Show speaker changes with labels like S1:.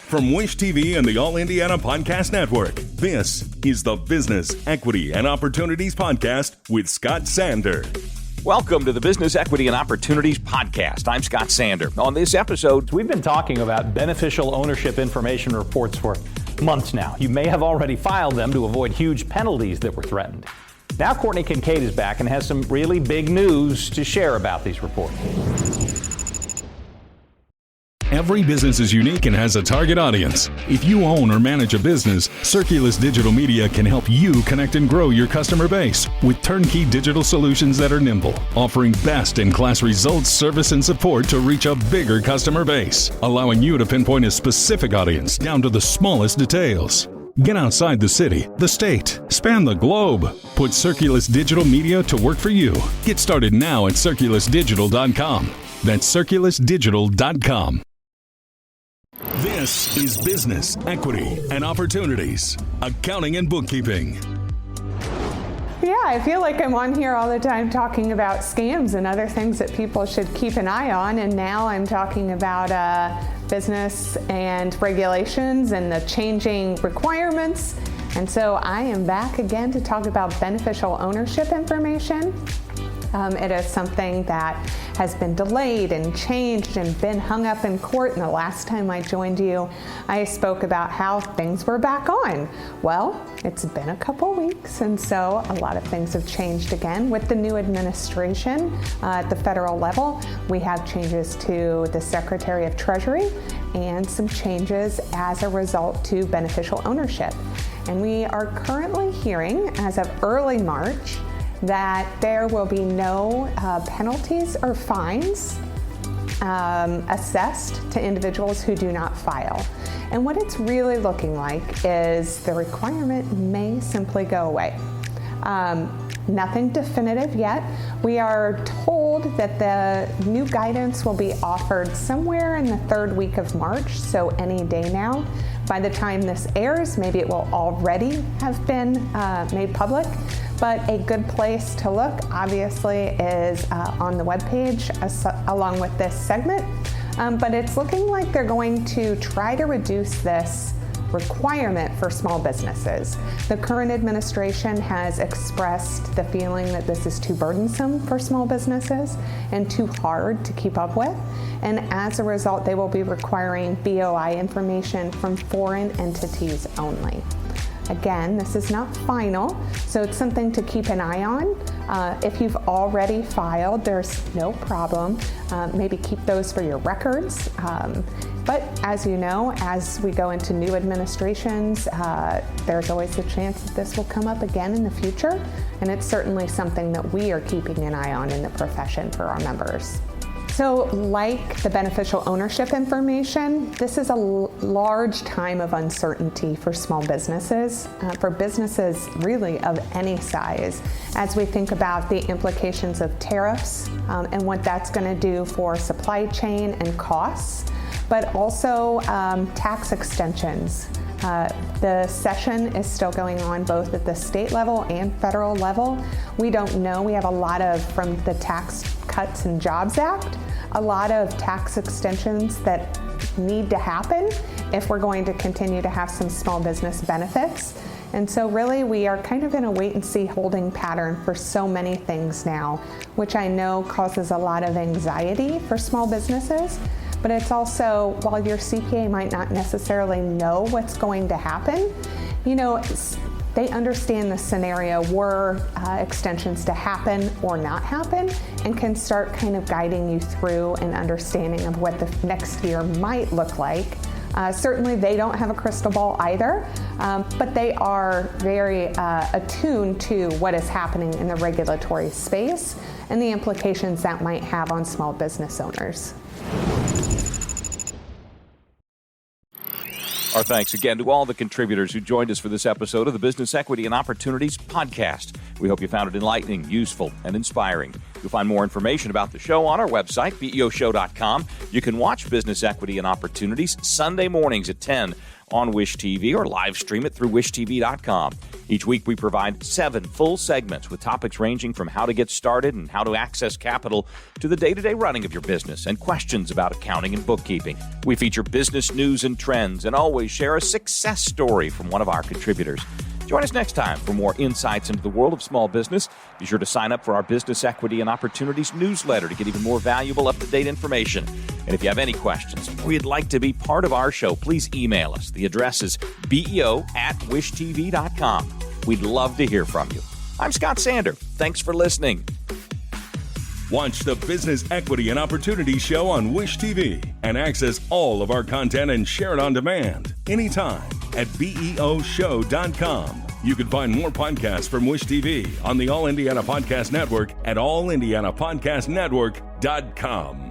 S1: From Wish TV and the All Indiana Podcast Network, this is the Business, Equity, and Opportunities Podcast with Scott Sander.
S2: Welcome to the Business, Equity, and Opportunities Podcast. I'm Scott Sander. On this episode,
S3: we've been talking about beneficial ownership information reports for months now. You may have already filed them to avoid huge penalties that were threatened. Now Courtney KINCAID is back and has some really big news to share about these reports.
S1: Every business is unique and has a target audience. If you own or manage a business, Circulus Digital Media can help you connect and grow your customer base with turnkey digital solutions that are nimble, offering best-in-class results, service, and support to reach a bigger customer base, allowing you to pinpoint a specific audience down to the smallest details. Get outside the city, the state, span the globe. Put Circulus Digital Media to work for you. Get started now at circulusdigital.com. That's circulusdigital.com. This is Business, Equity, and Opportunities, Accounting and Bookkeeping.
S4: Yeah, I feel like I'm on here all the time talking about scams and other things that people should keep an eye on, and now I'm talking about business and regulations and the changing requirements. And so I am back again to talk about beneficial ownership information. It is something that has been delayed and changed and been hung up in court. And the last time I joined you, I spoke about how things were back on. Well, it's been a couple weeks, and so a lot of things have changed again. With the new administration at the federal level, we have changes to the Secretary of Treasury and some changes as a result to beneficial ownership. And we are currently hearing, as of early March, that there will be no penalties or fines assessed to individuals who do not file. And what it's really looking like is the requirement may simply go away. Nothing definitive yet. We are told that the new guidance will be offered somewhere in the third week of March, so any day now. By the time this airs, maybe it will already have been made public. But a good place to look, obviously, is on the webpage along with this segment. But it's looking like they're going to try to reduce this requirement for small businesses. The current administration has expressed the feeling that this is too burdensome for small businesses and too hard to keep up with. And as a result, they will be requiring BOI information from foreign entities only. Again, this is not final, so it's something to keep an eye on. If you've already filed, there's no problem. Maybe keep those for your records. But as you know, as we go into new administrations, there's always a chance that this will come up again in the future, and it's certainly something that we are keeping an eye on in the profession for our members. So like the beneficial ownership information, this is a large time of uncertainty for small businesses, for businesses really of any size, as we think about the implications of tariffs and what that's going to do for supply chain and costs, but also tax extensions. The session is still going on both at the state level and federal level. We don't know. We have a lot of, from the Tax Cuts and Jobs Act, a lot of tax extensions that need to happen if we're going to continue to have some small business benefits. And so really we are kind of in a wait and see holding pattern for so many things now, which I know causes a lot of anxiety for small businesses. But it's also, while your CPA might not necessarily know what's going to happen, you know, they understand the scenario were extensions to happen or not happen, and can start kind of guiding you through an understanding of what the next year might look like. Certainly they don't have a crystal ball either, but they are very attuned to what is happening in the regulatory space and the implications that might have on small business owners.
S2: Our thanks again to all the contributors who joined us for this episode of the Business, Equity, and Opportunities Podcast. We hope you found it enlightening, useful, and inspiring. You'll find more information about the show on our website, BEOshow.com. You can watch Business Equity and Opportunities Sunday mornings at 10 on Wish TV or live stream it through wishtv.com. Each week we provide 7 full segments with topics ranging from how to get started and how to access capital to the day-to-day running of your business and questions about accounting and bookkeeping. We feature business news and trends and always share a success story from one of our contributors. Join us next time for more insights into the world of small business. Be sure to sign up for our Business Equity and Opportunities newsletter to get even more valuable, up-to-date information. And if you have any questions or you'd like to be part of our show, please email us. The address is beo@wishtv.com. We'd love to hear from you. I'm Scott Sander. Thanks for listening.
S1: Watch the Business Equity and Opportunity Show on Wish TV and access all of our content and share it on demand anytime at BEOshow.com. You can find more podcasts from Wish TV on the All Indiana Podcast Network at allindianapodcastnetwork.com.